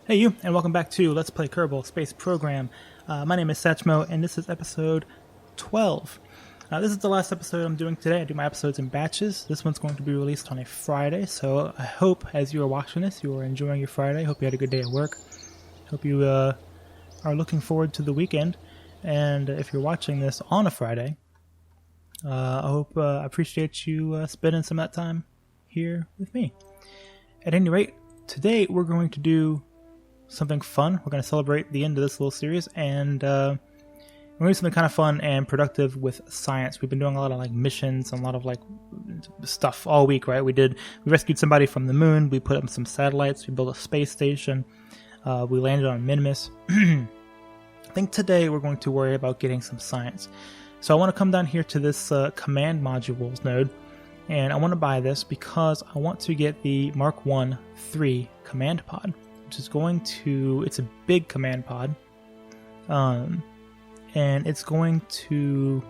Hey you, and welcome back to Let's Play Kerbal Space Program. My name is Satchmo, and this is episode 12. This is the last episode I'm doing today. I do my episodes in batches. This one's going to be released on a Friday, so I hope as you are watching this, you are enjoying your Friday. Hope you had a good day at work. Hope you are looking forward to the weekend. And if you're watching this on a Friday, I appreciate you spending some of that time here with me. At any rate, today we're going to do something fun. We're going to celebrate the end of this little series, and we're going to do something kind of fun and productive with science. We've been doing a lot of missions and a lot of stuff all week, right? We rescued somebody from the moon. We put up some satellites. We built a space station. We landed on Minmus. I think today we're going to worry about getting some science. So I want to come down here to this command modules node, and I want to buy this because I want to get the Mark 1-3 command pod, which is it's a big command pod, and it's going to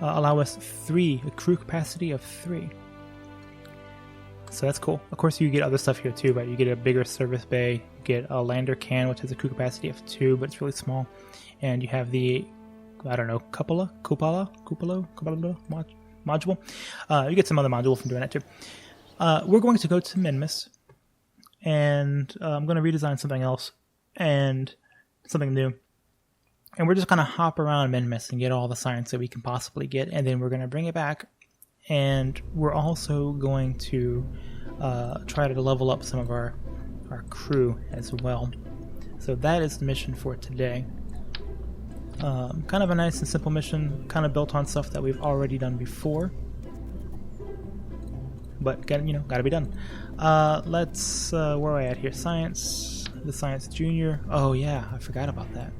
allow us a crew capacity of 3. So that's cool. Of course, you get other stuff here too, right? You get a bigger service bay, you get a lander can, which has a crew capacity of 2, but it's really small, and you have the, cupola module. You get some other module from doing that too. We're going to go to Minmus, and I'm going to redesign something else and something new. And we're just going to hop around Minmus and get all the science that we can possibly get, and then we're going to bring it back. And we're also going to try to level up some of our crew as well. So that is the mission for today. Kind of a nice and simple mission, kind of built on stuff that we've already done before. But gotta be done. Let's where are we at here? Science, the Science Junior. Oh yeah, I forgot about that.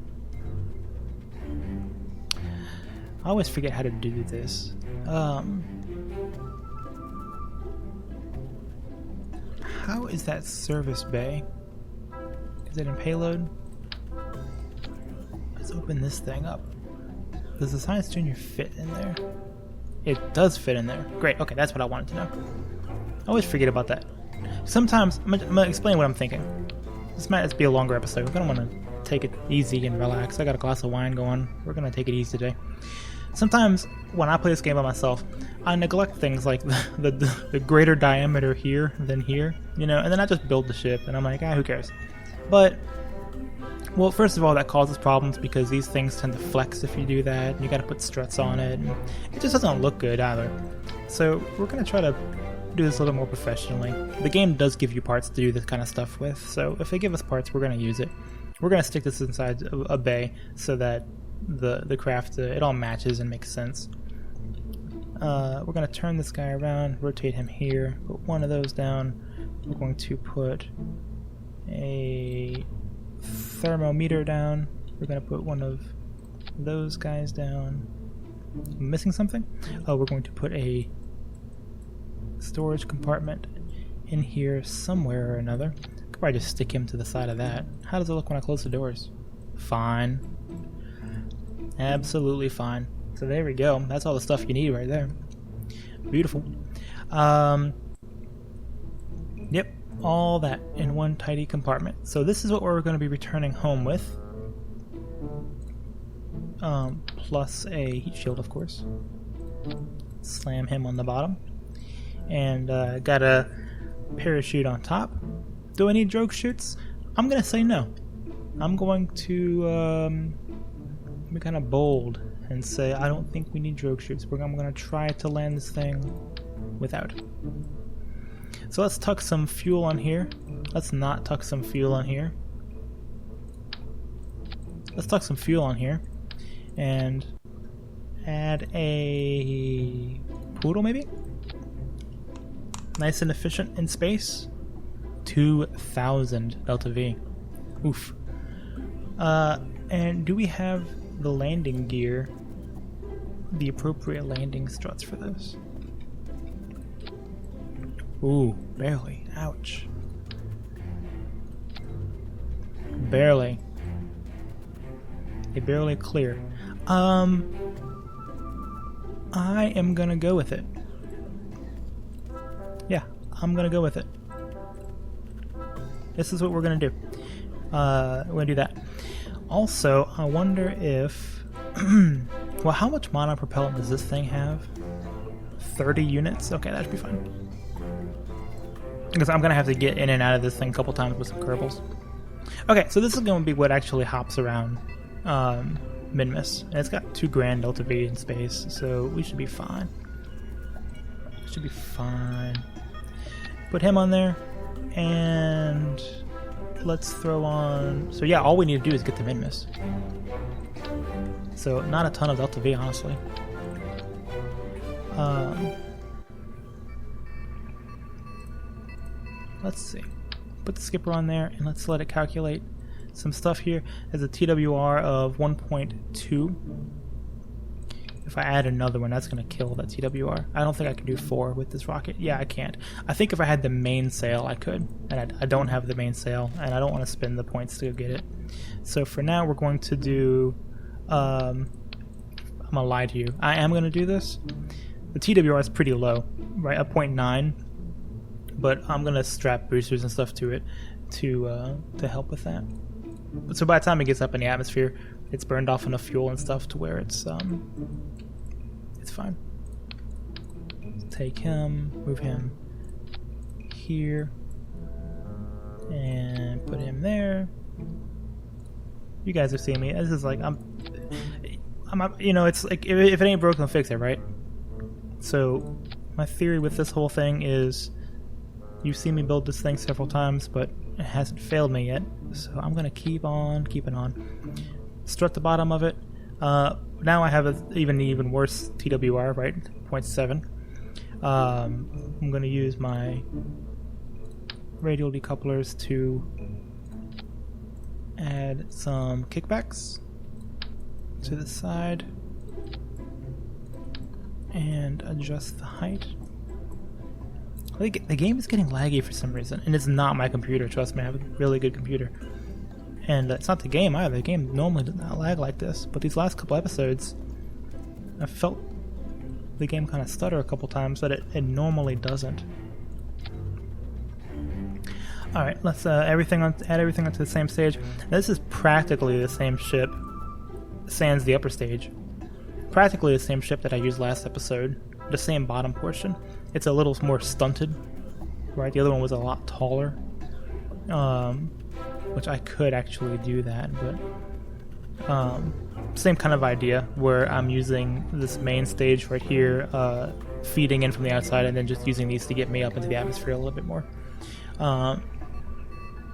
I always forget how to do this. How is that service bay? Is it in payload? Let's open this thing up. Does the Science Junior fit in there? It does fit in there. Great. Okay, that's what I wanted to know. I always forget about that. Sometimes, I'm going to explain what I'm thinking. This might just be a longer episode. We're going to want to take it easy and relax. I got a glass of wine going. We're going to take it easy today. Sometimes, when I play this game by myself, I neglect things like the greater diameter here than here, and then I just build the ship, and I'm like, who cares? But, well, first of all, that causes problems because these things tend to flex if you do that, and you gotta put struts on it, and it just doesn't look good either. So, we're gonna try to do this a little more professionally. The game does give you parts to do this kind of stuff with, so if they give us parts, we're gonna use it. We're gonna stick this inside a bay so that the craft, it all matches and makes sense. We're going to turn this guy around, rotate him here, put one of those down. We're going to put a thermometer down. We're going to put one of those guys down. I'm missing something? Oh, we're going to put a storage compartment in here somewhere or another. Could probably just stick him to the side of that. How does it look when I close the doors? Fine. Absolutely fine. So there we go. That's all the stuff you need right there. Beautiful. Yep, all that in one tidy compartment. So this is what we're going to be returning home with. Plus a heat shield, of course. Slam him on the bottom. And got a parachute on top. Do I need drogue chutes? I'm going to say no. I'm going to be kind of bold and say I don't think we need drogue chutes. I'm going to try to land this thing without. So let's tuck some fuel on here. Let's not tuck some fuel on here. Let's tuck some fuel on here and add a poodle maybe? Nice and efficient in space. 2,000 Delta V. Oof. And do we have the landing gear, the appropriate landing struts for this? Ooh, barely. Ouch. Barely. They barely clear. I am gonna go with it. Yeah, I'm gonna go with it. This is what we're gonna do. We're gonna do that. Also, I wonder if well, how much mono propellant does this thing have? 30 units? Okay, that should be fine. Because I'm gonna have to get in and out of this thing a couple times with some Kerbals. Okay, so this is gonna be what actually hops around Minmus. And it's got 2 grand Delta V in space, so we should be fine. Should be fine. Put him on there, and let's throw on. So yeah, all we need to do is get the Minmus. So not a ton of Delta V, honestly. Let's see. Put the skipper on there, and let's let it calculate some stuff here. There's a TWR of 1.2. If I add another one, that's going to kill that TWR. I don't think I can do 4 with this rocket. Yeah, I can't. I think if I had the mainsail, I could. And I don't have the mainsail, and I don't want to spend the points to go get it. So for now, we're going to do... I'm going to lie to you. I am going to do this. The TWR is pretty low, right? A 0.9. But I'm going to strap boosters and stuff to it to help with that. So by the time it gets up in the atmosphere, it's burned off enough fuel and stuff to where it's fine. Take him, move him here, and put him there. You guys are seeing me. This is like I'm you know, it's like if it ain't broken, fix it, right? So my theory with this whole thing is, you've seen me build this thing several times, but it hasn't failed me yet. So I'm gonna keep on keeping on. Strut the bottom of it. Now I have an even worse TWR, right? 0.7. I'm going to use my radial decouplers to add some kickbacks to the side and adjust the height. I think the game is getting laggy for some reason, and it's not my computer. Trust me, I have a really good computer. And it's not the game either. The game normally does not lag like this. But these last couple episodes, I felt the game kind of stutter a couple times, but it normally doesn't. Alright, let's add everything onto the same stage. Now, this is practically the same ship, sans the upper stage. Practically the same ship that I used last episode. The same bottom portion. It's a little more stunted, right? The other one was a lot taller. Which I could actually do that, but same kind of idea where I'm using this main stage right here, feeding in from the outside, and then just using these to get me up into the atmosphere a little bit more.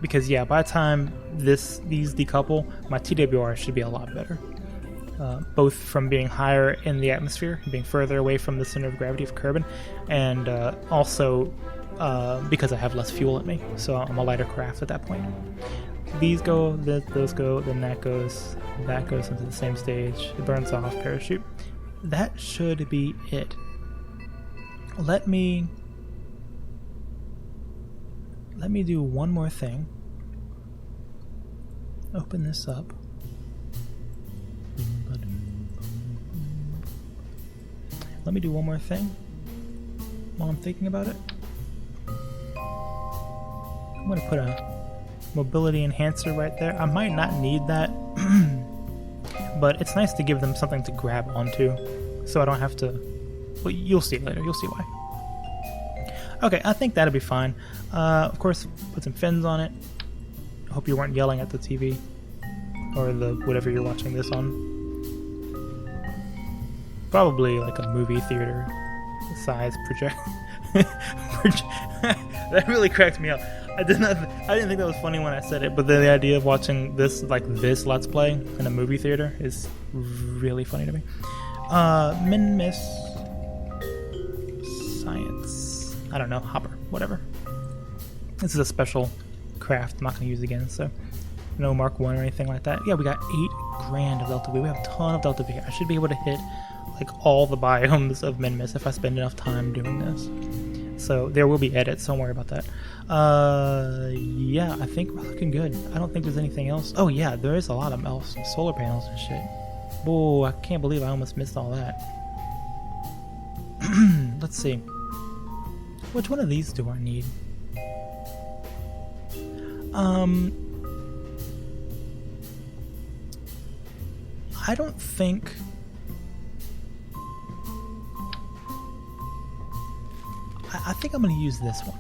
Because yeah, by the time these decouple, my TWR should be a lot better. Both from being higher in the atmosphere, being further away from the center of gravity of Kerbal, and also because I have less fuel at me, so I'm a lighter craft at that point. These go, those go, then that goes into the same stage. It burns off, parachute. That should be it. Let me do one more thing. Open this up. Let me do one more thing while I'm thinking about it. I'm going to put a mobility enhancer right there. I might not need that, but it's nice to give them something to grab onto, so I don't have to. Well, you'll see later. You'll see why. Okay, I think that'll be fine. Of course, put some fins on it. I hope you weren't yelling at the TV or the whatever you're watching this on. Probably like a movie theater size project. That really cracked me up. I didn't think that was funny when I said it, but the idea of watching this Let's Play in a movie theater is really funny to me. Minmus Science. I don't know, Hopper, whatever. This is a special craft I'm not going to use again, so no Mark 1 or anything like that. Yeah, we got 8 grand of Delta V. We have a ton of Delta V. I should be able to hit like all the biomes of Minmus if I spend enough time doing this. So there will be edits, don't worry about that. Yeah, I think we're looking good. I don't think there's anything else. Oh yeah, there is a lot of else. Solar panels and shit. Whoa, I can't believe I almost missed all that. Let's see. Which one of these do I need? I don't think... I think I'm going to use this one.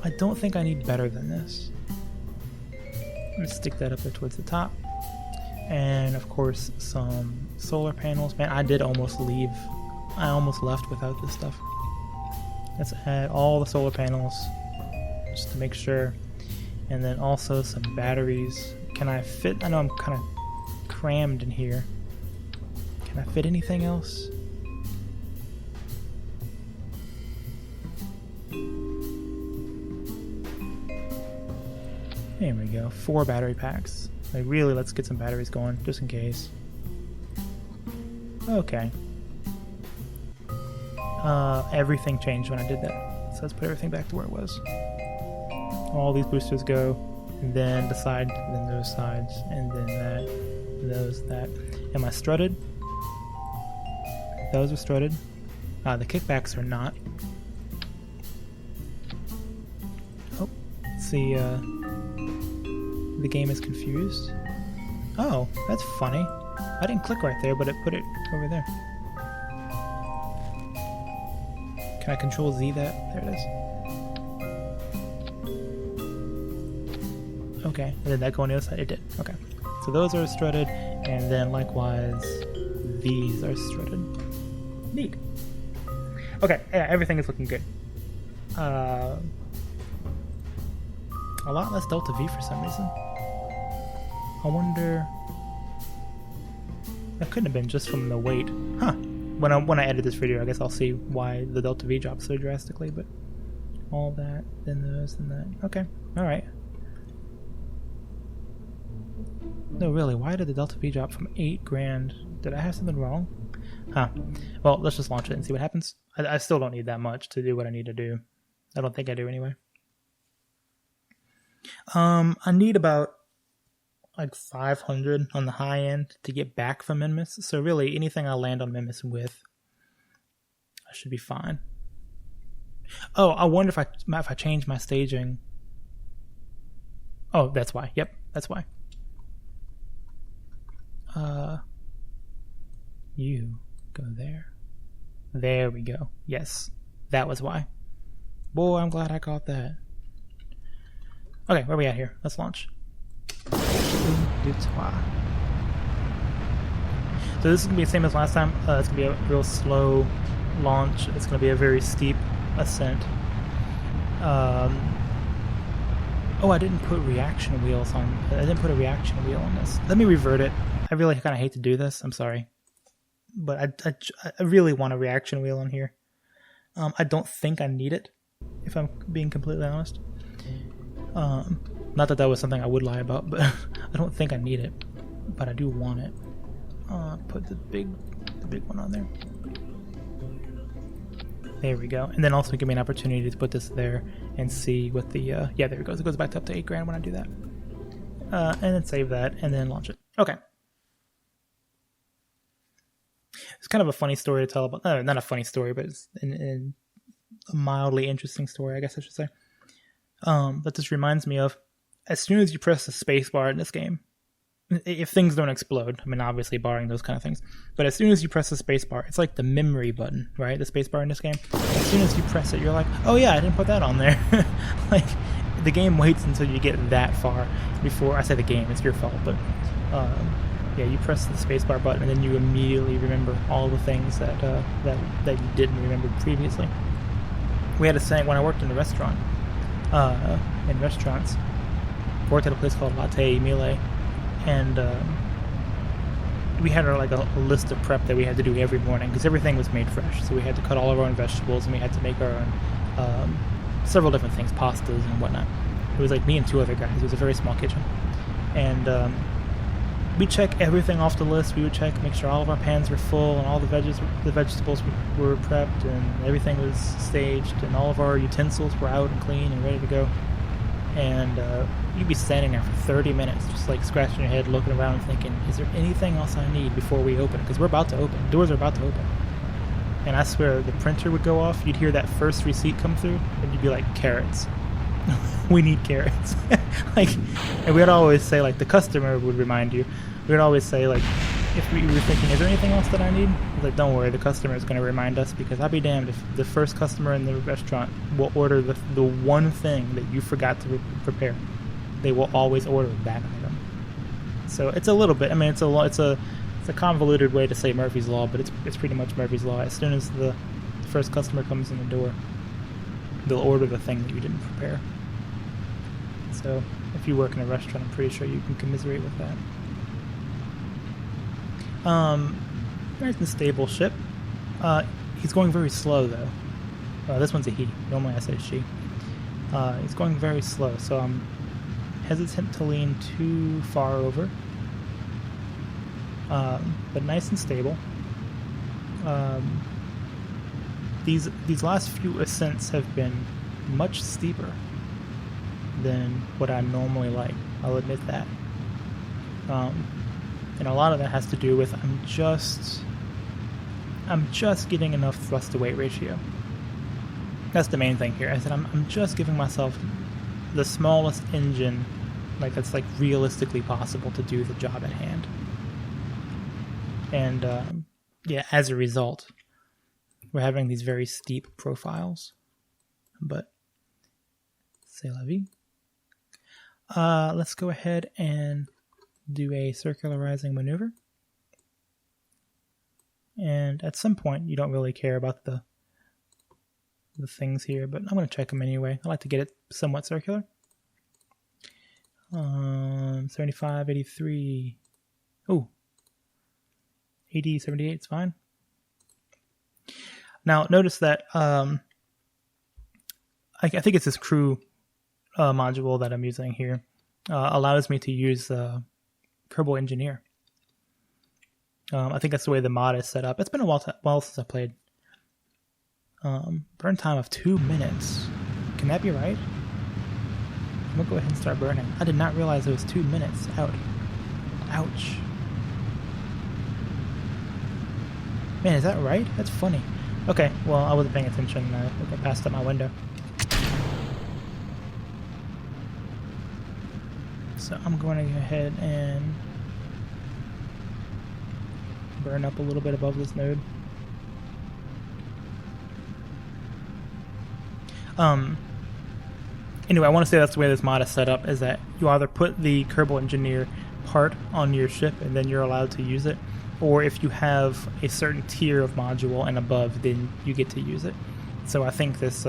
I don't think I need better than this. Let's stick that up there towards the top. And of course, some solar panels. Man, I did almost leave. I almost left without this stuff. Let's add all the solar panels just to make sure. And then also some batteries. Can I fit? I know I'm kind of crammed in here. Can I fit anything else? There we go. 4 battery packs. Like, really, let's get some batteries going, just in case. Okay. Everything changed when I did that. So let's put everything back to where it was. All these boosters go, and then the side, then those sides, and then that, those, that. Am I strutted? Those are strutted. The kickbacks are not. Oh, let's see, the game is confused. Oh, that's funny. I didn't click right there, but it put it over there. Can I control Z that? There it is. Okay, and did that go on the other side? It did. Okay. So those are strutted, and then likewise, these are strutted. Neat. Okay, yeah, everything is looking good. A lot less delta V for some reason. I wonder... That couldn't have been just from the weight. Huh. When I edit this video, I guess I'll see why the delta V dropped so drastically, but... All that, then those, then that. Okay, alright. No, really, why did the delta V drop from 8 grand? Did I have something wrong? Huh. Well, let's just launch it and see what happens. I still don't need that much to do what I need to do. I don't think I do anyway. I need about like 500 on the high end to get back from Minmus. So really, anything I land on Minmus with, I should be fine. Oh, I wonder if I change my staging. Oh, that's why. Yep, that's why. You go there. There we go. Yes, that was why. Boy, I'm glad I caught that. Okay, where are we at here? Let's launch. So this is going to be the same as last time. It's going to be a real slow launch. It's going to be a very steep ascent. Oh, I didn't put reaction wheels on. I didn't put a reaction wheel on this. Let me revert it. I really kind of hate to do this. I'm sorry. But I really want a reaction wheel on here. I don't think I need it, if I'm being completely honest. Not that was something I would lie about, but I don't think I need it. But I do want it. Put the big one on there. There we go. And then also give me an opportunity to put this there and see what the yeah, there it goes. It goes back up to 8 grand when I do that. And then save that and then launch it. Okay. It's kind of a funny story to tell about. Not a funny story, but it's a mildly interesting story, I guess I should say. That this reminds me of, as soon as you press the space bar in this game, if things don't explode, I mean, obviously barring those kind of things, but as soon as you press the space bar, it's like the memory button, right? The space bar in this game. As soon as you press it, you're like, oh yeah, I didn't put that on there. Like, the game waits until you get that far before, I say the game, it's your fault, but yeah, you press the spacebar button and then you immediately remember all the things that you didn't remember previously. We had a saying when I worked in the restaurant, in restaurants. I worked at a place called Latte Mille, and we had a list of prep that we had to do every morning because everything was made fresh. So we had to cut all of our own vegetables and we had to make our own several different things, pastas and whatnot. It was like me and 2 other guys. It was a very small kitchen, and we check everything off the list. We would check, make sure all of our pans were full and all the vegetables were prepped and everything was staged and all of our utensils were out and clean and ready to go. And you'd be standing there for 30 minutes just like scratching your head, looking around and thinking, is there anything else I need before we open? Because we're about to open. Doors are about to open. And I swear the printer would go off. You'd hear that first receipt come through and you'd be like, carrots. we need carrots. Like, and we'd always say, like, the customer would remind you. We'd always say, like, if we were thinking, is there anything else that I need? Like, don't worry, the customer is going to remind us, because I'll be damned if the first customer in the restaurant will order the one thing that you forgot to prepare. They will always order that item. So it's a little bit. I mean, it's a convoluted way to say Murphy's Law, but it's pretty much Murphy's Law. As soon as the first customer comes in the door, they'll order the thing that you didn't prepare. So if you work in a restaurant, I'm pretty sure you can commiserate with that. Nice and stable ship. He's going very slow though. This one's a he. Normally I say she. He's going very slow, so I'm hesitant to lean too far over. But nice and stable. These last few ascents have been much steeper than what I normally like. I'll admit that. And a lot of that has to do with I'm just getting enough thrust to weight ratio. That's the main thing here. I said I'm just giving myself the smallest engine, like that's like realistically possible to do the job at hand. And yeah, as a result, we're having these very steep profiles. But c'est la vie. Let's go ahead and do a circularizing maneuver. And at some point, you don't really care about the things here, but I'm going to check them anyway. I like to get it somewhat circular. 75, 83. Oh, 80, 78 is fine. Now, notice that I think it's this crew module that I'm using here. Allows me to use Kerbal Engineer. I think that's the way the mod is set up. It's been a while since I played. Burn time of 2 minutes. Can that be right? I'm going to go ahead and start burning. I did not realize it was 2 minutes. Ouch. Man, is that right? That's funny. Okay, well, I wasn't paying attention. I passed up my window. So I'm going to go ahead and burn up a little bit above this node. Anyway, I want to say that's the way this mod is set up, is that you either put the Kerbal Engineer part on your ship and then you're allowed to use it, or if you have a certain tier of module and above, then you get to use it. So I think this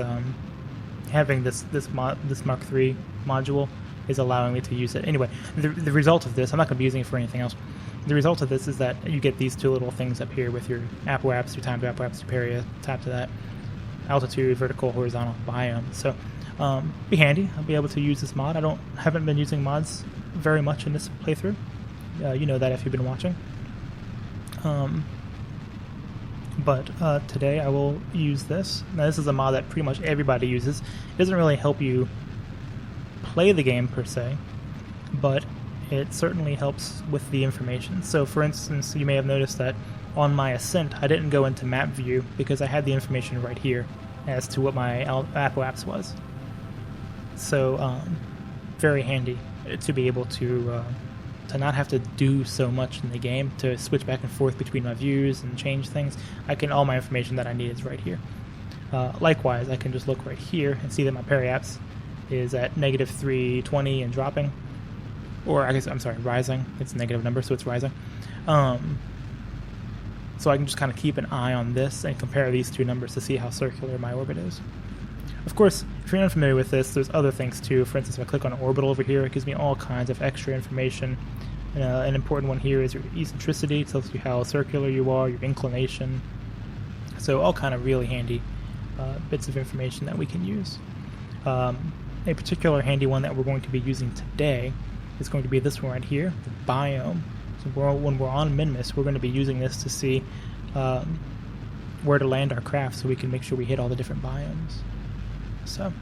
having this Mark III module is allowing me to use it. Anyway, the result of this, I'm not going to be using it for anything else. The result of this is that you get these two little things up here with your apoapse, your time to apoapse, your area, tap to that, altitude, vertical, horizontal, biome. So be handy. I'll be able to use this mod. Haven't been using mods very much in this playthrough. You know that if you've been watching. But today I will use this. Now this is a mod that pretty much everybody uses. It doesn't really help you play the game per se, but it certainly helps with the information. So for instance, you may have noticed that on my ascent I didn't go into map view because I had the information right here as to what my apoapse was. So very handy to be able to not have to do so much in the game, to switch back and forth between my views and change things. All my information that I need is right here. Likewise, I can just look right here and see that my periapse is at negative 320 and dropping. Or I guess, I'm sorry, rising. It's a negative number, so it's rising. So I can just kind of keep an eye on this and compare these two numbers to see how circular my orbit is. Of course, if you're unfamiliar with this, there's other things too. For instance, if I click on orbital over here, it gives me all kinds of extra information. An important one here is your eccentricity. It tells you how circular you are, your inclination. So all kind of really handy bits of information that we can use. A particular handy one that we're going to be using today is going to be this one right here, the biome. So when we're on Minmus, we're going to be using this to see where to land our craft so we can make sure we hit all the different biomes. So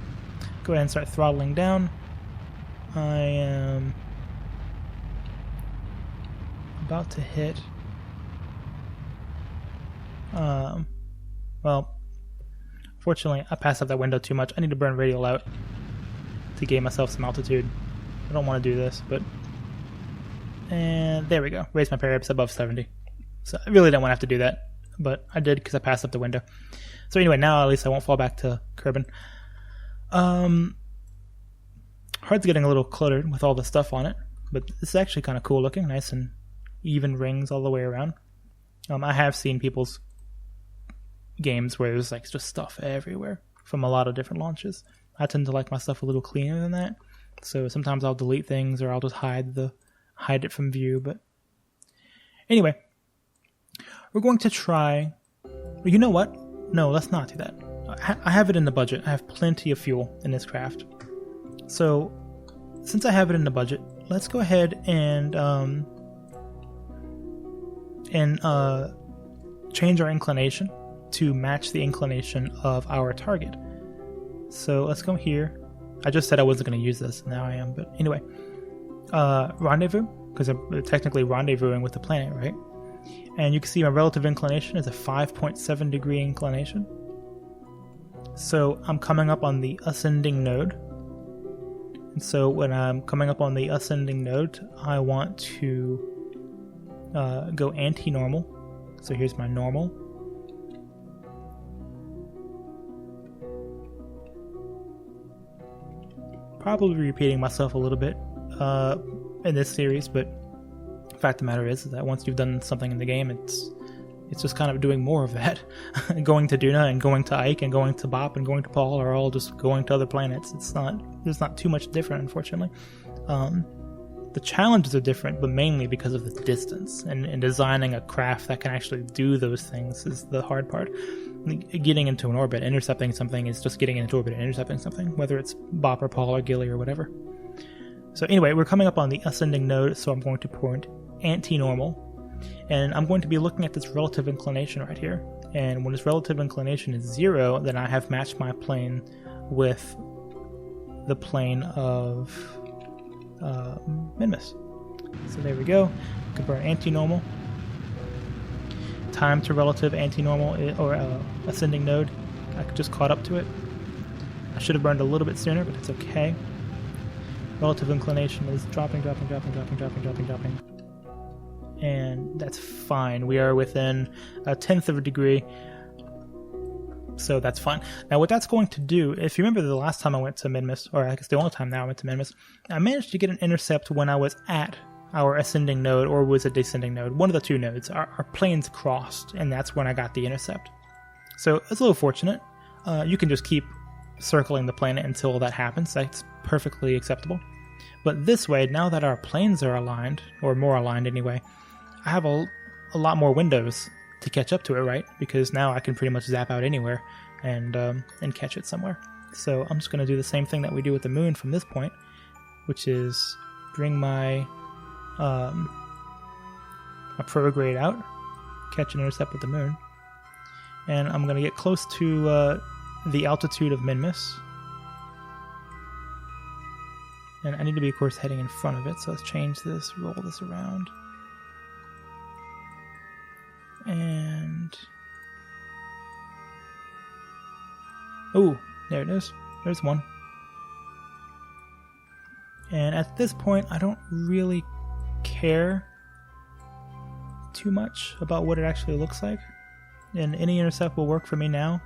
go ahead and start throttling down. I am about to hit well, fortunately I passed up that window too much. I need to burn radial out. to gain myself some altitude. I don't want to do this, but... And there we go. Raise my periaps above 70. So I really don't want to have to do that, but I did because I passed up the window. So anyway, now at least I won't fall back to Kerbin. Heart's getting a little cluttered with all the stuff on it, but this is actually kind of cool looking. Nice and even rings all the way around. I have seen people's games where there's like just stuff everywhere from a lot of different launches. I tend to like my stuff a little cleaner than that. So sometimes I'll delete things or I'll just hide it from view. But anyway, we're going to try... You know what? No, let's not do that. I have it in the budget. I have plenty of fuel in this craft. So since I have it in the budget, let's go ahead and change our inclination to match the inclination of our target. So let's go here. I just said I wasn't going to use this, now I am, but anyway. Rendezvous, because I'm technically rendezvousing with the planet, right? And you can see my relative inclination is a 5.7 degree inclination. So I'm coming up on the ascending node. And so when I'm coming up on the ascending node, I want to go anti-normal. So here's my normal. Probably repeating myself a little bit in this series, but the fact of the matter is that once you've done something in the game, it's just kind of doing more of that. Going to Duna and going to Ike and going to Bop and going to Paul are all just going to other planets. There's not too much different, unfortunately. The challenges are different, but mainly because of the distance. And designing a craft that can actually do those things is the hard part. Getting into an orbit, intercepting something is just getting into orbit and intercepting something, whether it's Bop or Paul or Gilly or whatever. So anyway, we're coming up on the ascending node, so I'm going to point anti-normal. And I'm going to be looking at this relative inclination right here. And when this relative inclination is 0, then I have matched my plane with the plane of Minmus. So there we go. We can burn anti-normal. Time to relative anti-normal or ascending node. I just caught up to it. I should have burned a little bit sooner, but it's okay. Relative inclination is dropping. And that's fine. We are within a 1/10 of a degree, so that's fine. Now what that's going to do, if you remember the last time I went to Minmus, or I guess the only time now I went to Minmus, I managed to get an intercept when I was at our ascending node, or was it descending node? One of the two nodes. Our planes crossed, and that's when I got the intercept. So it's a little fortunate. You can just keep circling the planet until that happens. That's perfectly acceptable. But this way, now that our planes are aligned, or more aligned anyway, I have a lot more windows to catch up to it, right? Because now I can pretty much zap out anywhere and catch it somewhere. So I'm just going to do the same thing that we do with the moon from this point, which is bring my prograde out, catch an intercept with the moon, and I'm going to get close to the altitude of Minmus. And I need to be, of course, heading in front of it, so let's change this, roll this around. And... oh, there it is. There's one. And at this point, I don't really care too much about what it actually looks like. And any intercept will work for me now.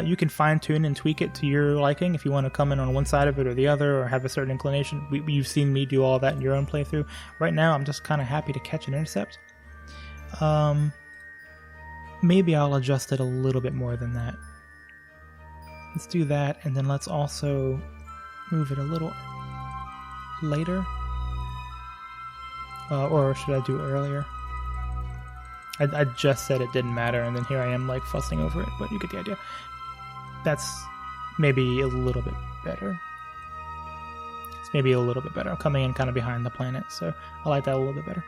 You can fine-tune and tweak it to your liking if you want to come in on one side of it or the other, or have a certain inclination. You've seen me do all that in your own playthrough. Right now, I'm just kind of happy to catch an intercept. Maybe I'll adjust it a little bit more than that. Let's do that, and then let's also move it a little later. Or should I do it earlier? I just said it didn't matter, and then here I am like fussing over it, but you get the idea. That's maybe a little bit better. It's maybe a little bit better. I'm coming in kind of behind the planet, so I like that a little bit better.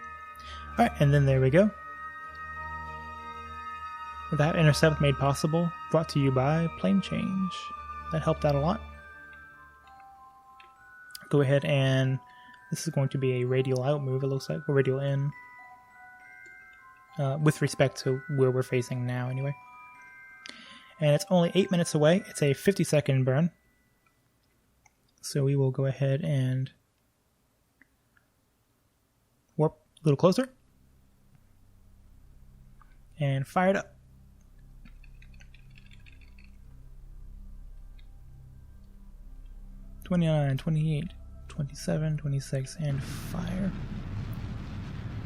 Alright, and then there we go. That intercept made possible, brought to you by Plane Change. That helped out a lot. Go ahead and... this is going to be a radial out move, it looks like, or radial in. With respect to where we're facing now, anyway. And it's only 8 minutes away. It's a 50-second burn. So we will go ahead and warp a little closer and fire it up. 29, 28, 27, 26, and fire.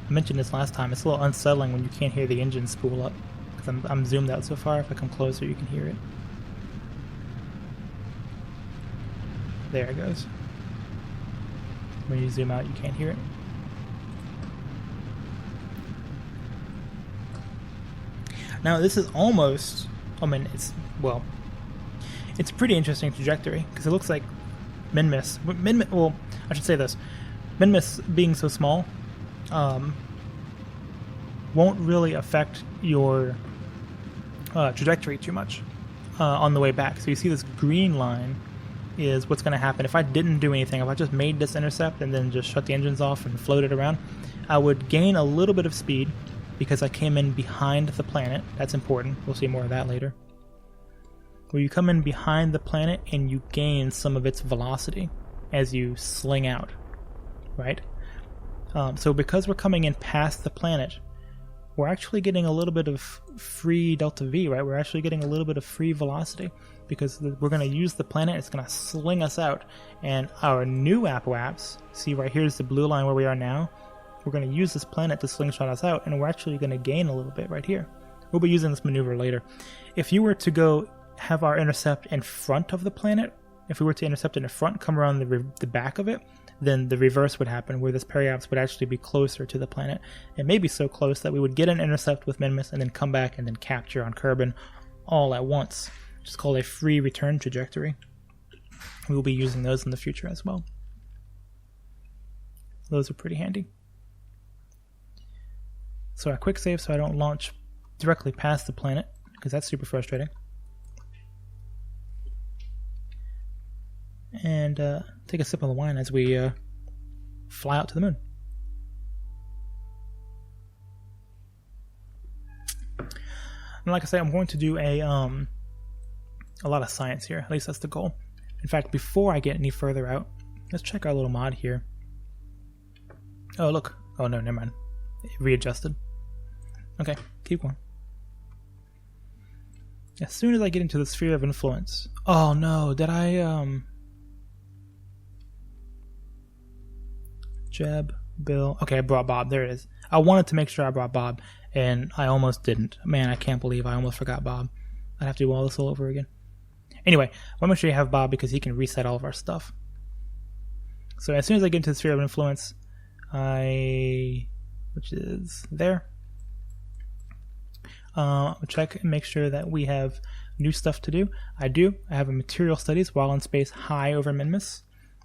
I mentioned this last time. It's a little unsettling when you can't hear the engine spool up, because I'm zoomed out so far. If I come closer, you can hear it. There it goes. When you zoom out, you can't hear it. Now this is almost, I mean, it's a pretty interesting trajectory, because it looks like Minmus, well, I should say this, Minmus being so small won't really affect your trajectory too much on the way back. So you see this green line is what's going to happen. If I didn't do anything, if I just made this intercept and then just shut the engines off and floated around, I would gain a little bit of speed because I came in behind the planet. That's important. We'll see more of that later. Where you come in behind the planet and you gain some of its velocity as you sling out, right? So because we're coming in past the planet, we're actually getting a little bit of free delta V, right? We're actually getting a little bit of free velocity because we're going to use the planet. It's going to sling us out. And our new apoaps, see right here's the blue line where we are now. We're going to use this planet to slingshot us out, and we're actually going to gain a little bit right here. We'll be using this maneuver later. If you were to go have our intercept in front of the planet, if we were to intercept it in front, come around the back of it, then the reverse would happen, where this periaps would actually be closer to the planet. It may be so close that we would get an intercept with Minmus and then come back and then capture on Kerbal all at once. Which is called a free return trajectory. We will be using those in the future as well. Those are pretty handy. So I quick save so I don't launch directly past the planet, because that's super frustrating. And take a sip of the wine as we fly out to the moon. And like I say, I'm going to do a lot of science here. At least that's the goal. In fact, before I get any further out, let's check our little mod here. Oh, look. Oh, no, never mind. It readjusted. Okay, keep going. As soon as I get into the sphere of influence... Oh, no, did I... Jeb, Bill... Okay, I brought Bob. There it is. I wanted to make sure I brought Bob, and I almost didn't. Man, I can't believe I almost forgot Bob. I'd have to do all this all over again. Anyway, I want to make sure you have Bob because he can reset all of our stuff. So as soon as I get into the sphere of influence, which is there, I'll check and make sure that we have new stuff to do. I do. I have a material studies while in space high over Minmus.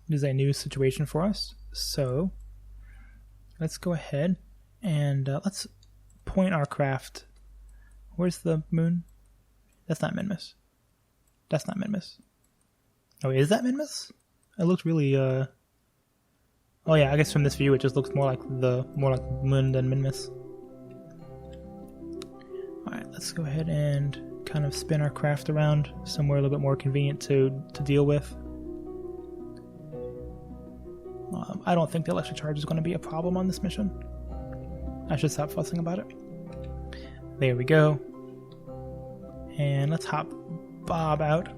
It is a new situation for us. So let's go ahead and let's point our craft. Where's the moon? That's not Minmus. That's not Minmus. Oh, is that Minmus? It looks really, Oh yeah, I guess from this view it just looks more like moon than Minmus. Alright, let's go ahead and kind of spin our craft around somewhere a little bit more convenient to deal with. I don't think the electric charge is going to be a problem on this mission. I should stop fussing about it. There we go. And let's hop Bob out.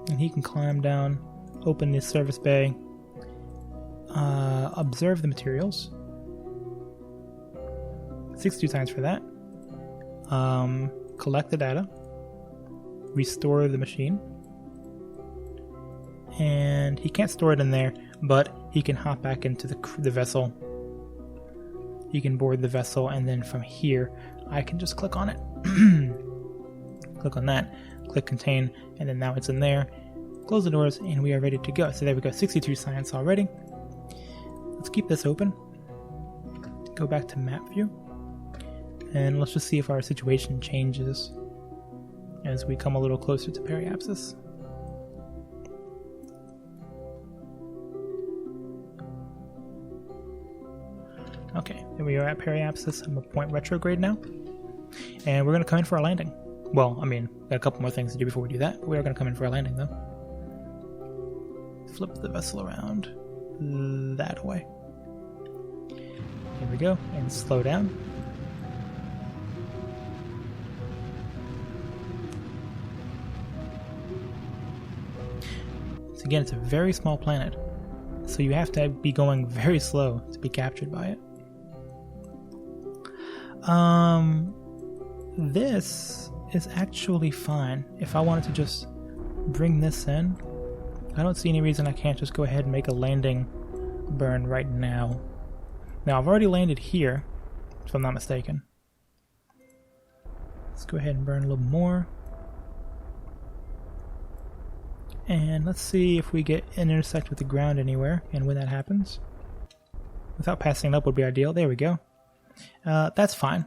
And he can climb down, open this service bay, observe the materials. 62 times for that. Collect the data. Restore the machine. And he can't store it in there, but he can hop back into the vessel. He can board the vessel, and then from here, I can just click on it. Click on that, click contain, and then now it's in there. Close the doors, and we are ready to go. So there we go, 62 science already. Let's keep this open. Go back to map view. And let's just see if our situation changes as we come a little closer to periapsis. Okay, there we are at periapsis. I'm a point retrograde now. And we're going to come in for a landing. Well, I mean, got a couple more things to do before we do that. But we are going to come in for a landing, though. flip the vessel around that way. Here we go, and slow down. So again, it's a very small planet, so you have to be going very slow to be captured by it. This is actually fine. If I wanted to just bring this in, I don't see any reason I can't just go ahead and make a landing burn right now. Now, I've already landed here, if I'm not mistaken. Let's go ahead and burn a little more. And let's see if we get an intersect with the ground anywhere, and when that happens. Without passing it up would be ideal. There we go. That's fine.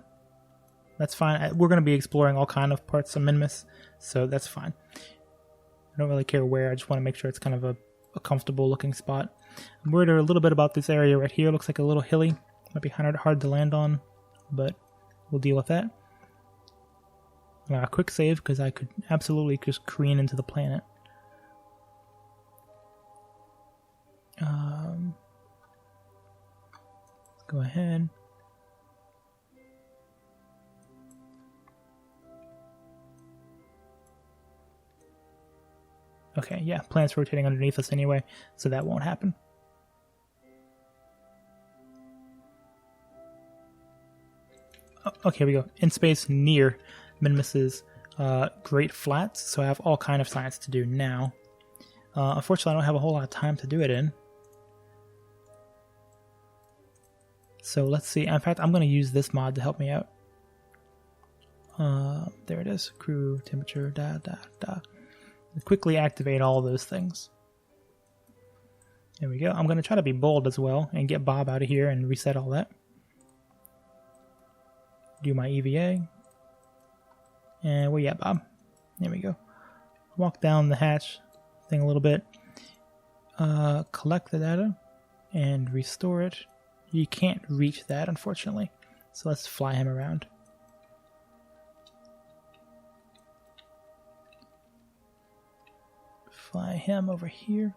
That's fine. We're going to be exploring all kind of parts of Minmus, so that's fine. I don't really care where. I just want to make sure it's kind of a comfortable looking spot. I'm worried a little bit about this area right here. Looks like a little hilly. Might be hard to land on, but we'll deal with that. A quick save, because I could absolutely just careen into the planet. Go ahead. Okay, yeah, planet's rotating underneath us anyway, so that won't happen. Oh, okay, here we go. In space near Minmus's Great Flats, so I have all kind of science to do now. Unfortunately, I don't have a whole lot of time to do it in. So let's see. In fact, I'm going to use this mod to help me out. There it is. Crew, temperature, Quickly activate all those things. There we go. I'm going to try to be bold as well and get Bob out of here and reset all that. Do my EVA. And where you at, Bob? There we go. Walk down the hatch thing a little bit. Collect the data and restore it. You can't reach that, unfortunately. So let's fly him around. Fly him over here.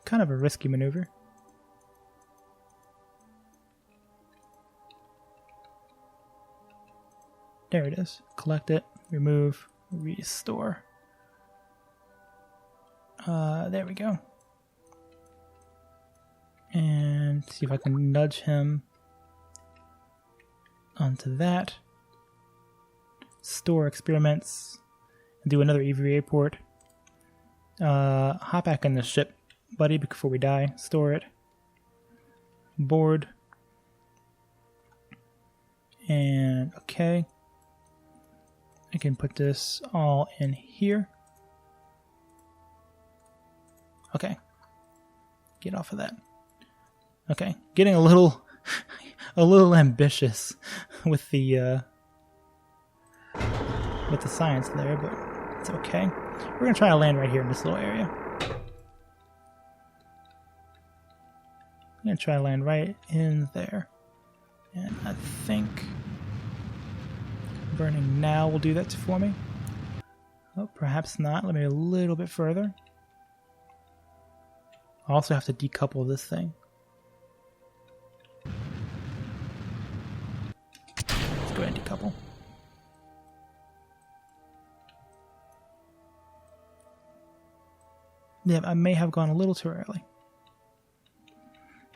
Kind of a risky maneuver. There it is. Collect it, remove, restore. There we go. And see if I can nudge him onto that. Store experiments. Do another EVA port. Hop back in the ship, buddy, before we die. Store it. Board. And okay. I can put this all in here. Okay. Get off of that. Okay, getting a little ambitious with the science there, but it's okay. We're gonna try to land right here in this little area. I'm gonna try to land right in there, and I think burning now will do that for me. Oh, perhaps not. Let me a little bit further. I also have to decouple this thing. Let's go ahead and decouple. Yeah, I may have gone a little too early.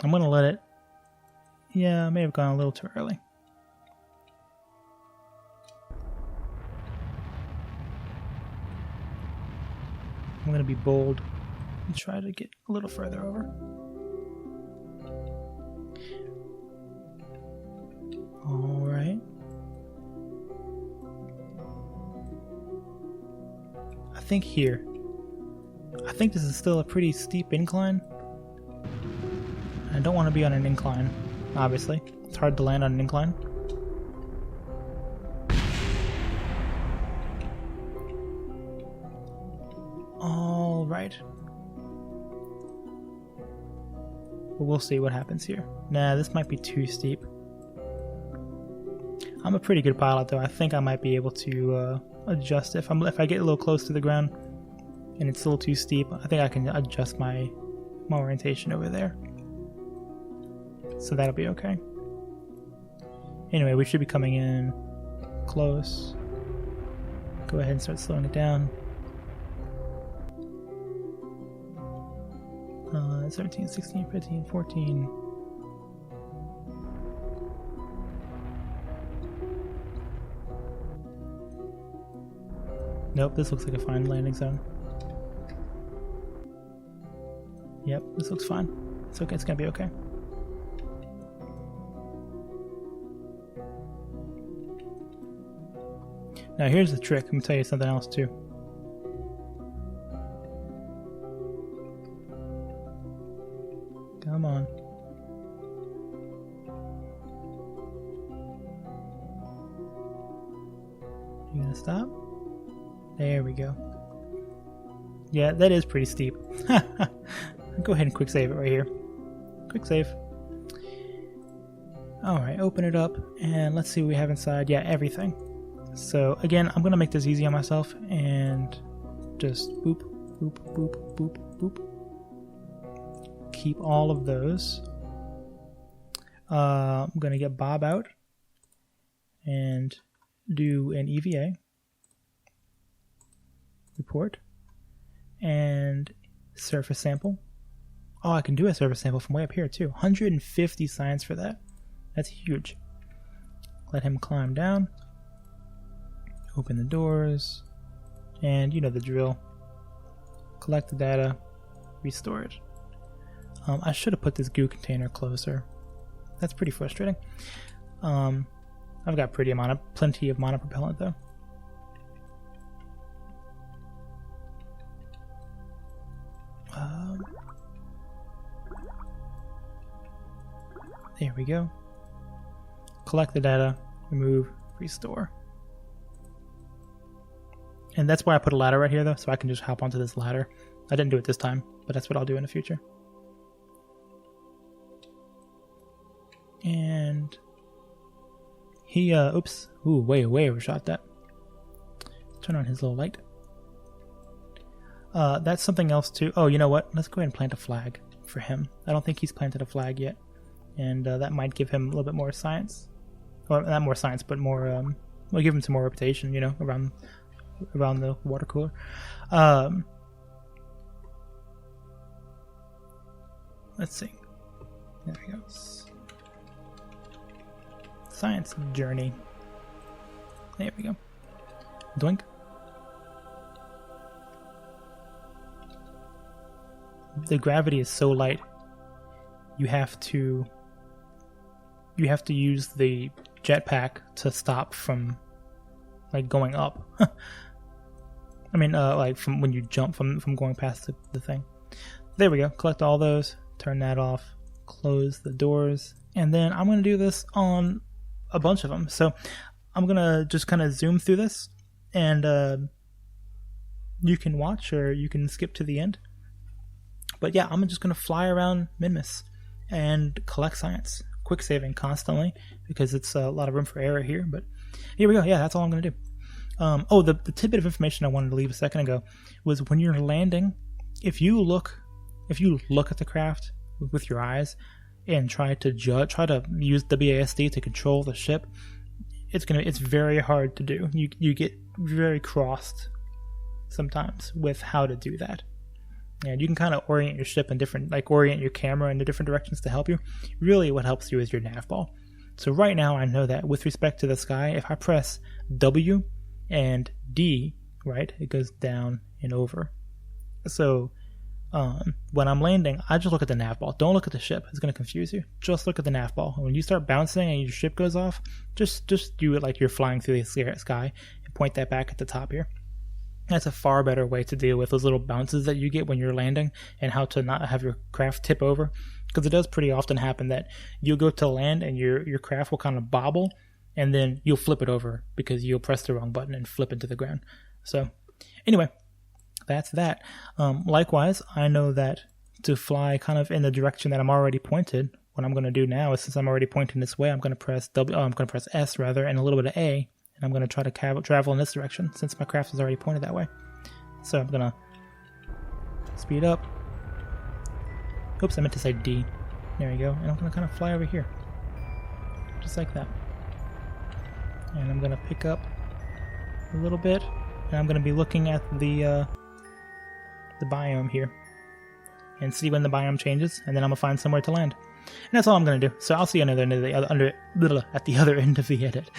I'm going to let it... Yeah, I may have gone a little too early. I'm going to be bold and try to get a little further over. Alright. I think here. I think this is still a pretty steep incline. I don't want to be on an incline, obviously. It's hard to land on an incline. Alright. But we'll see what happens here. Nah, this might be too steep. I'm a pretty good pilot, though. I think I might be able to adjust it. If I get a little close to the ground and it's a little too steep, I think I can adjust my orientation over there. So that'll be okay. Anyway, we should be coming in close. Go ahead and start slowing it down. 17, 16, 15, 14. Nope, this looks like a fine landing zone. Yep, this looks fine. It's okay, it's gonna be okay. Now here's the trick. Let me tell you something else too. Come on. You gonna stop? There we go. Yeah, that is pretty steep. Go ahead and quick save it right here. Quick save. Alright, open it up and let's see what we have inside. Yeah, everything. So again, I'm going to make this easy on myself and just boop, boop, boop, boop, boop. Keep all of those. I'm going to get Bob out and do an EVA report and surface sample. Oh, I can do a surface sample from way up here too. 150 science for that. That's huge. Let him climb down. Open the doors. And you know the drill. Collect the data. Restore it. I should have put this goo container closer. That's pretty frustrating. I've got plenty of monopropellant though. There we go. Collect the data, remove, restore. And that's why I put a ladder right here though, so I can just hop onto this ladder. I didn't do it this time, but that's what I'll do in the future. And he, oops, ooh, way overshot that. Turn on his little light. That's something else too. Oh, you know what? Let's go ahead and plant a flag for him. I don't think he's planted a flag yet. And that might give him a little bit more science. Or not more science, but more, we'll give him some more reputation, you know, around the water cooler. Let's see. There he goes. Science journey. There we go. Doink. The gravity is so light. You have to use the jetpack to stop from like going up. I mean, like from when you jump from going past the thing. There we go. Collect all those. Turn that off. Close the doors. And then I'm going to do this on a bunch of them. So I'm going to just kind of zoom through this. And you can watch or you can skip to the end. But yeah, I'm just going to fly around Minmus and collect science. Quick saving constantly because it's a lot of room for error here. But here we go. Yeah, that's all I'm going to do. Oh, the tidbit of information I wanted to leave a second ago was when you're landing, if you look at the craft with your eyes and try to use WASD to control the ship, it's very hard to do. You get very crossed sometimes with how to do that. And you can kind of orient your ship in different, like orient your camera in the different directions to help you. Really what helps you is your nav ball. So right now I know that with respect to the sky, if I press W and D, right, it goes down and over. So when I'm landing, I just look at the nav ball. Don't look at the ship. It's going to confuse you. Just look at the nav ball. And when you start bouncing and your ship goes off, just do it like you're flying through the sky and point that back at the top here. That's a far better way to deal with those little bounces that you get when you're landing and how to not have your craft tip over. Because it does pretty often happen that you'll go to land and your craft will kind of bobble and then you'll flip it over because you'll press the wrong button and flip into the ground. So anyway, that's that. Likewise, I know that to fly kind of in the direction that I'm already pointed, what I'm going to do now is since I'm already pointing this way, I'm going to press S rather and a little bit of A, And I'm going to try to travel in this direction since my craft is already pointed that way. So I'm going to speed up. Oops, I meant to say D. There you go. And I'm going to kind of fly over here. Just like that. And I'm going to pick up a little bit. And I'm going to be looking at the biome here. And see when the biome changes. And then I'm going to find somewhere to land. And that's all I'm going to do. So I'll see you at the other end of the edit.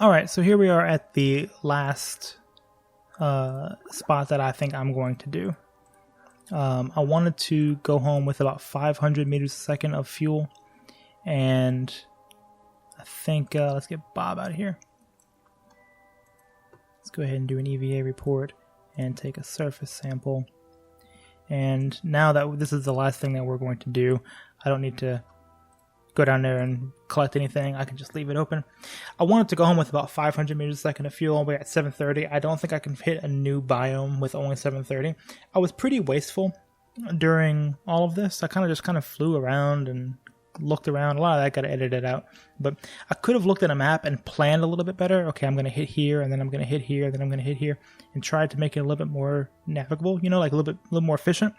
Alright, so here we are at the last spot that I think I'm going to do. I wanted to go home with about 500 meters a second of fuel, and I think, let's get Bob out of here. Let's go ahead and do an EVA report and take a surface sample. And now that this is the last thing that we're going to do, I don't need to go down there and collect anything. I can just leave it open. I wanted to go home with about 500 meters a second of fuel. We're at 730. I don't think I can hit a new biome with only 730. I was pretty wasteful during all of this. I kind of flew around and looked around. A lot of that got edited out. But I could have looked at a map and planned a little bit better. Okay, I'm going to hit here, and then I'm going to hit here, and then I'm going to hit here, and tried to make it a little bit more navigable, like a little more efficient.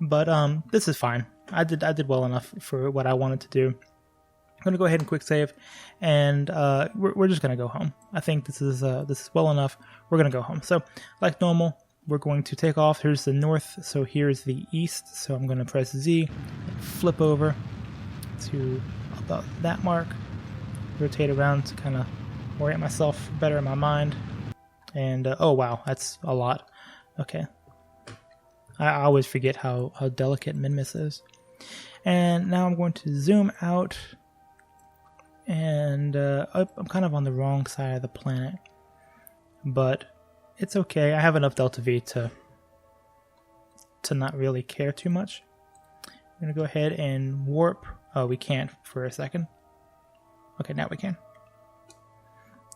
But this is fine. I did well enough for what I wanted to do. I'm going to go ahead and quick save, and we're just going to go home. I think this is well enough. We're going to go home. So, like normal, we're going to take off. Here's the north, so here's the east. So I'm going to press Z, flip over to about that mark, rotate around to kind of orient myself better in my mind. And, oh wow, that's a lot. Okay. I always forget how delicate Minmus is. And now I'm going to zoom out. And I'm kind of on the wrong side of the planet, but it's okay. I have enough delta V to not really care too much. I'm going to go ahead and warp. Oh, we can't for a second. Okay, now we can.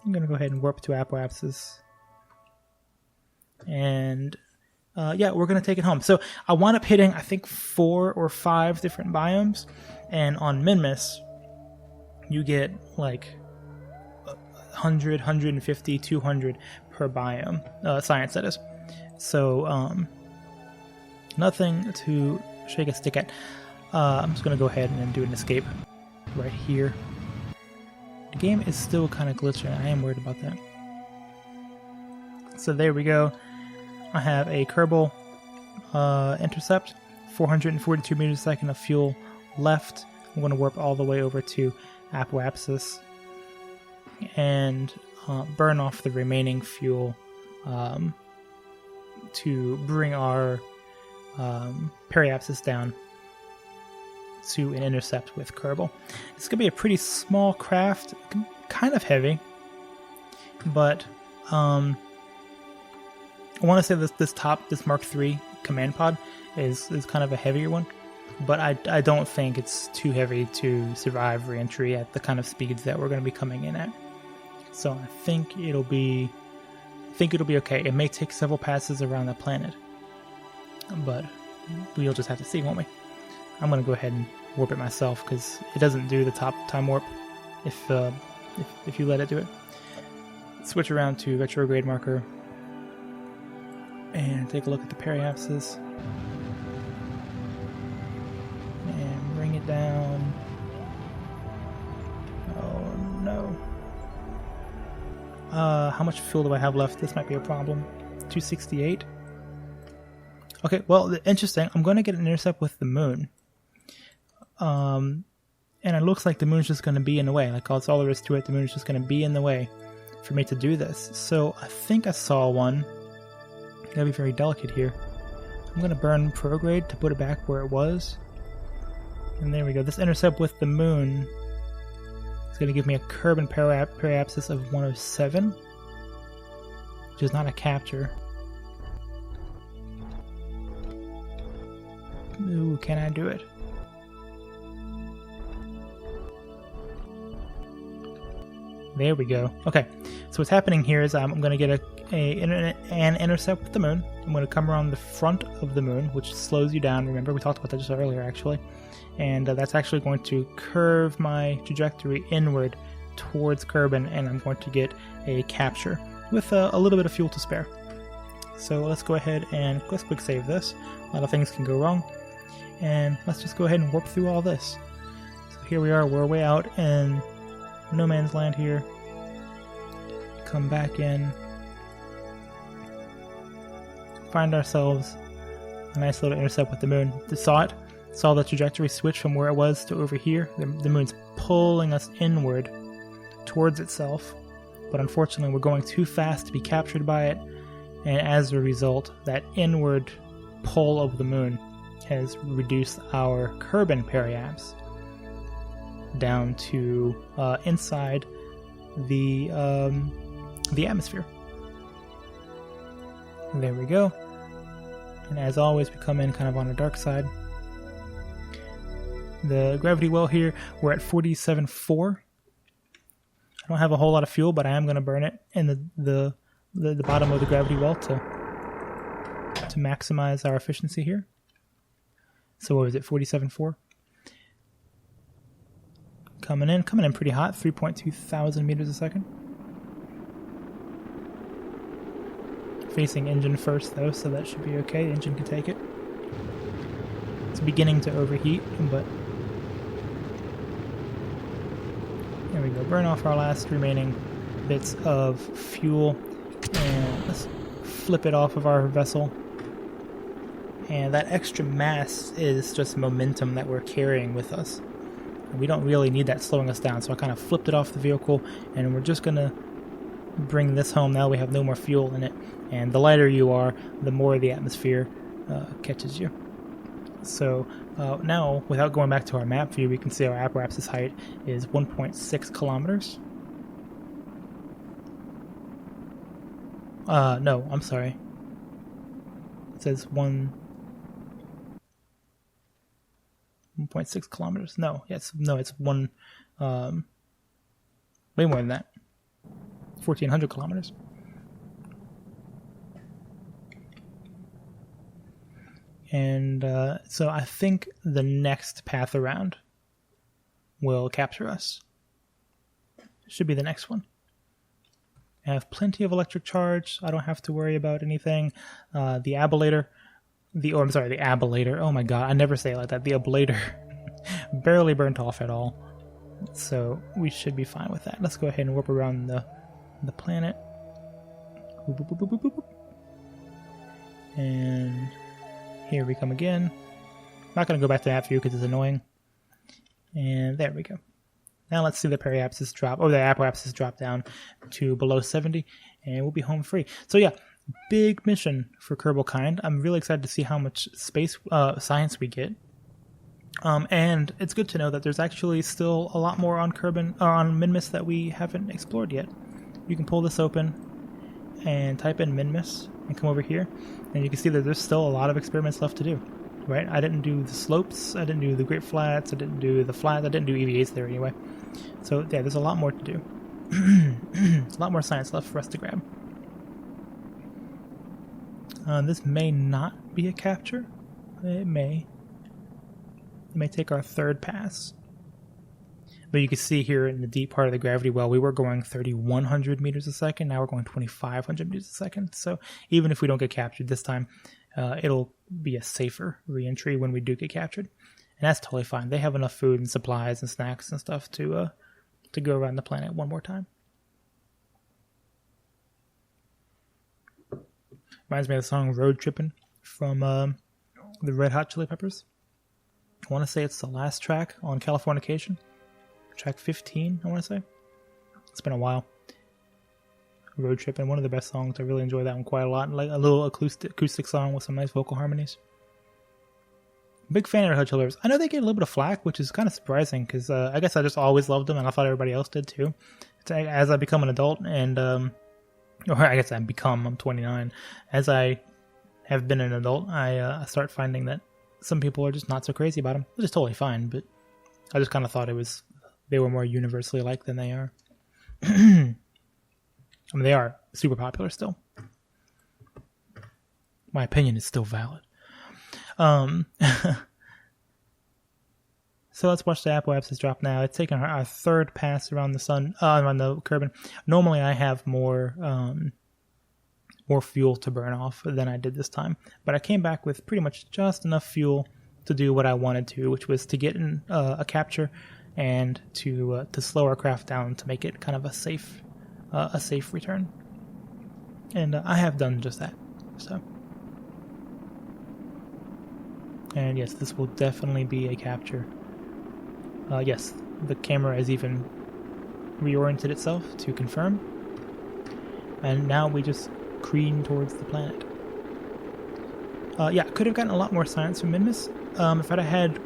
I'm going to go ahead and warp to Apoapsis. And yeah, we're going to take it home. So I wound up hitting, I think, 4 or 5 different biomes. And on Minmus, you get like 100, 150, 200 per biome. Science, that is. So, nothing to shake a stick at. I'm just going to go ahead and do an escape right here. The game is still kind of glitching. I am worried about that. So there we go. I have a Kerbal intercept. 442 meters a second of fuel left. I'm going to warp all the way over to Apoapsis and burn off the remaining fuel to bring our Periapsis down to an intercept with Kerbal. It's going to be a pretty small craft, kind of heavy, but I want to say this Mark III command pod is kind of a heavier one. But I don't think it's too heavy to survive re-entry at the kind of speeds that we're going to be coming in at. So I think it'll be okay. It may take several passes around the planet, but we'll just have to see, won't we? I'm going to go ahead and warp it myself because it doesn't do the top time warp if you let it do it. Switch around to retrograde marker and take a look at the periapsis. It down. Oh no. How much fuel do I have left? This might be a problem. 268. Okay, well, interesting. I'm going to get an intercept with the moon. And it looks like the moon's just going to be in the way. Like, that's all there is to it. The moon's just going to be in the way for me to do this. So I think I saw one. Gotta be very delicate here. I'm going to burn prograde to put it back where it was. And there we go. This intercept with the moon is going to give me a Kerb and periapsis of 107, which is not a capture. Ooh, can I do it? There we go. Okay, so what's happening here is I'm going to get an intercept with the moon. I'm going to come around the front of the moon, which slows you down. Remember, we talked about that just earlier, actually. And that's actually going to curve my trajectory inward towards Kerb, and I'm going to get a capture with a little bit of fuel to spare. So let's go ahead and let's quick save this. A lot of things can go wrong. And let's just go ahead and warp through all this. So here we are, we're way out in no man's land here. Come back in. Find ourselves a nice little intercept with the moon. Saw it? Saw the trajectory switch from where it was to over here. The moon's pulling us inward towards itself. But unfortunately, we're going too fast to be captured by it. And as a result, that inward pull of the moon has reduced our Kerb periapsis down to inside the atmosphere. And there we go. And as always, we come in kind of on the dark side. The gravity well here, we're at 47.4. I don't have a whole lot of fuel, but I am going to burn it in the bottom of the gravity well to maximize our efficiency here. So what was it, 47.4? Coming in pretty hot, 3.2 thousand meters a second. Facing engine first though, so that should be okay. The engine can take it. It's beginning to overheat, but there we go. Burn off our last remaining bits of fuel, and let's flip it off of our vessel. And that extra mass is just momentum that we're carrying with us. We don't really need that slowing us down, so I kind of flipped it off the vehicle, and we're just going to bring this home. Now we have no more fuel in it, and the lighter you are, the more the atmosphere catches you. So now, without going back to our map view, we can see our apparatus height is 1.6 kilometers. No, I'm sorry. It says 1.6 kilometers. No, it's one, way more than that. 1,400 kilometers. And so I think the next path around will capture us. Should be the next one. I have plenty of electric charge. I don't have to worry about anything. The ablator, the ablator. Oh my god, I never say it like that. The ablator barely burnt off at all. So we should be fine with that. Let's go ahead and warp around the planet. Boop, boop, boop, boop, boop, boop. And here we come again. I'm not going to go back to that view because it's annoying. And there we go. Now let's see the periapsis drop, or the apparatus drop down to below 70, and we'll be home free. So yeah, big mission for Kerbal kind. I'm really excited to see how much space science we get. And it's good to know that there's actually still a lot more on on Minmus that we haven't explored yet. You can pull this open and type in Minmus and come over here, and you can see that there's still a lot of experiments left to do. Right? I didn't do the slopes, I didn't do the Great Flats, I didn't do the flats, I didn't do EVAs there anyway. So yeah, there's a lot more to do. There's a lot more science left for us to grab. This may not be a capture. It may take our third pass. But you can see here in the deep part of the gravity well, we were going 3,100 meters a second. Now we're going 2,500 meters a second. So even if we don't get captured this time, it'll be a safer re-entry when we do get captured. And that's totally fine. They have enough food and supplies and snacks and stuff to go around the planet one more time. Reminds me of the song Road Trippin' from the Red Hot Chili Peppers. I want to say it's the last track on Californication. Track 15, I want to say. It's been a while. road trip and one of the best songs. I really enjoy that one quite a lot. Like a little acoustic song with some nice vocal harmonies. Big fan of Red Hot Chili Peppers. I know they get a little bit of flack, which is kind of surprising because I guess I just always loved them and I thought everybody else did too. As I become an adult and, or I guess I'm 29. As I have been an adult, I start finding that some people are just not so crazy about them, which is totally fine, but I just kind of thought they were more universally liked than they are. I mean, they are super popular still. My opinion is still valid. So let's watch the Apple apps that's dropped now. It's taken our third pass around the sun, around the Kerbal. Normally I have more fuel to burn off than I did this time, but I came back with pretty much just enough fuel to do what I wanted to, which was to get in a capture and to slow our craft down to make it kind of a safe return. And I have done just that. So. And yes, this will definitely be a capture. Yes, the camera has even reoriented itself to confirm. And now we just careen towards the planet. Yeah, could have gotten a lot more science from Minmus if I'd had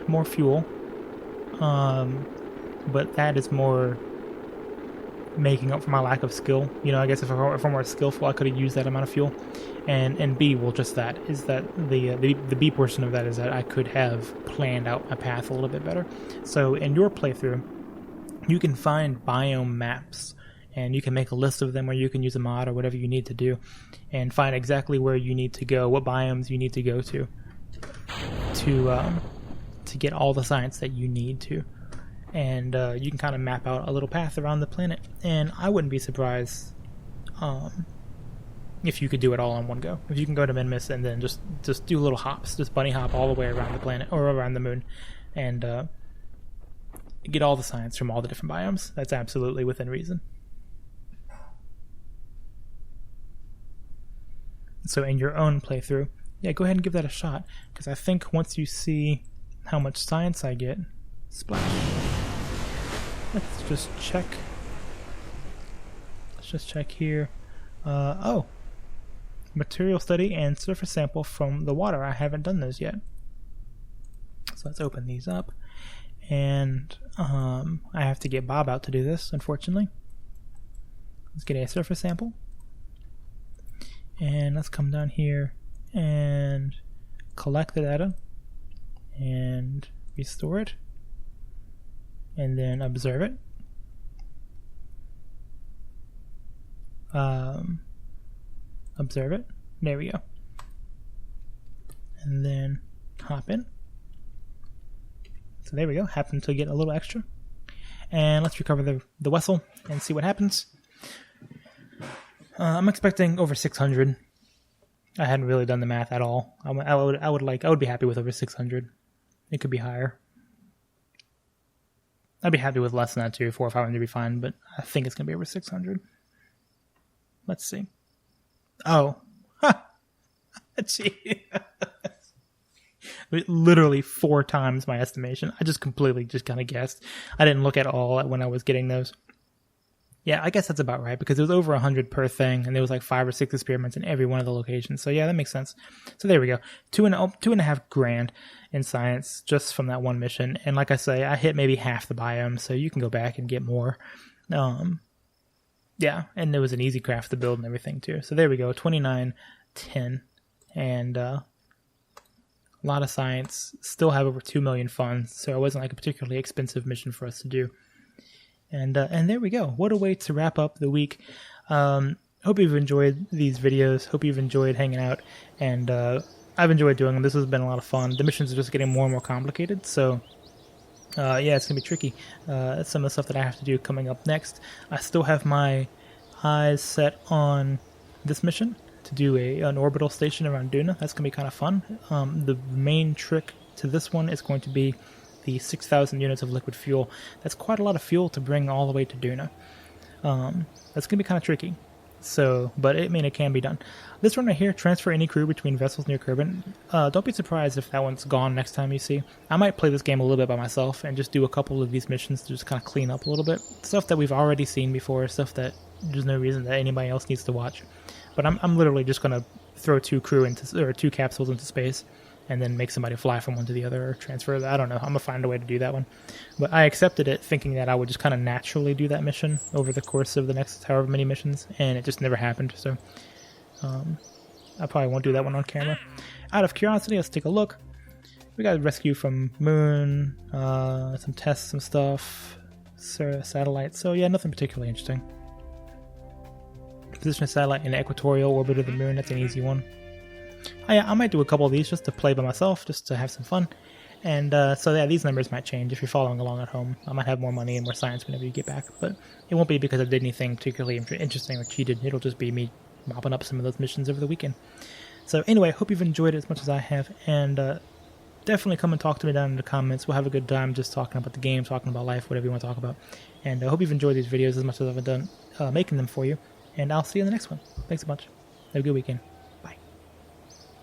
more fuel. But that is more making up for my lack of skill. You know, I guess if I'm more skillful, I could have used that amount of fuel. And B, well, just that is that the B portion of that is that I could have planned out my path a little bit better. So in your playthrough, you can find biome maps, and you can make a list of them, or you can use a mod or whatever you need to do, and find exactly where you need to go, what biomes you need to go to get all the science that you need to. And you can kind of map out a little path around the planet. And I wouldn't be surprised if you could do it all in one go. If you can go to Minmus and then just do little hops, just bunny hop all the way around the planet or around the moon, and get all the science from all the different biomes. That's absolutely within reason. So in your own playthrough, yeah, go ahead and give that a shot, because I think once you see how much science I get, splash. Let's just check. Let's just check here. Oh, material study and surface sample from the water. I haven't done those yet. So let's open these up. And I have to get Bob out to do this, unfortunately. Let's get a surface sample. And let's come down here and collect the data and restore it. And then observe it. Observe it. There we go. And then hop in. So there we go. Happened to get a little extra. And let's recover the vessel and see what happens. I'm expecting over 600. I hadn't really done the math at all. I would be happy with over 600. It could be higher. I'd be happy with less than that too. 400 or 500 would be fine, but I think it's gonna be over 600. Let's see. Oh, gee. Literally 4 times my estimation. I just completely kind of guessed. I didn't look at all when I was getting those. Yeah, I guess that's about right, because it was over 100 per thing, and there was like 5 or 6 experiments in every one of the locations. So yeah, that makes sense. So there we go. $2.5 in science just from that one mission. And like I say, I hit maybe half the biome, so you can go back and get more. Yeah, and it was an easy craft to build and everything too. So there we go, 2910, and a lot of science. Still have over 2 million funds, so it wasn't like a particularly expensive mission for us to do. And there we go. What a way to wrap up the week. Hope you've enjoyed these videos. Hope you've enjoyed hanging out, and I've enjoyed doing them. This has been a lot of fun. The missions are just getting more and more complicated, so yeah, it's going to be tricky. Some of the stuff that I have to do coming up next. I still have my eyes set on this mission to do an orbital station around Duna. That's going to be kind of fun. The main trick to this one is going to be the 6,000 units of liquid fuel. That's quite a lot of fuel to bring all the way to Duna. That's going to be kind of tricky. So, but it can be done. This one right here, transfer any crew between vessels near Kerbal. Don't be surprised if that one's gone next time you see. I might play this game a little bit by myself and just do a couple of these missions to just kind of clean up a little bit. Stuff that we've already seen before, stuff that there's no reason that anybody else needs to watch. But I'm literally just gonna throw two capsules into space, and then make somebody fly from one to the other or transfer. I don't know. I'm gonna find a way to do that one. But I accepted it thinking that I would just kind of naturally do that mission over the course of the next however many missions, and it just never happened. So I probably won't do that one on camera. Out of curiosity, let's take a look. We got rescue from Moon, some tests, some stuff, satellites. So yeah, nothing particularly interesting. Position a satellite in the equatorial orbit of the Moon. That's an easy one. I might do a couple of these just to play by myself, just to have some fun. And so yeah, these numbers might change if you're following along at home. I might have more money and more science whenever you get back, but it won't be because I did anything particularly interesting or cheated. It'll just be me mopping up some of those missions over the weekend. So anyway, hope you've enjoyed it as much as I have, and definitely come and talk to me down in the comments. We'll have a good time just talking about the game, talking about life, whatever you want to talk about. And I hope you've enjoyed these videos as much as I've done making them for you. And I'll see you in the next one. Thanks a bunch. Have a good weekend.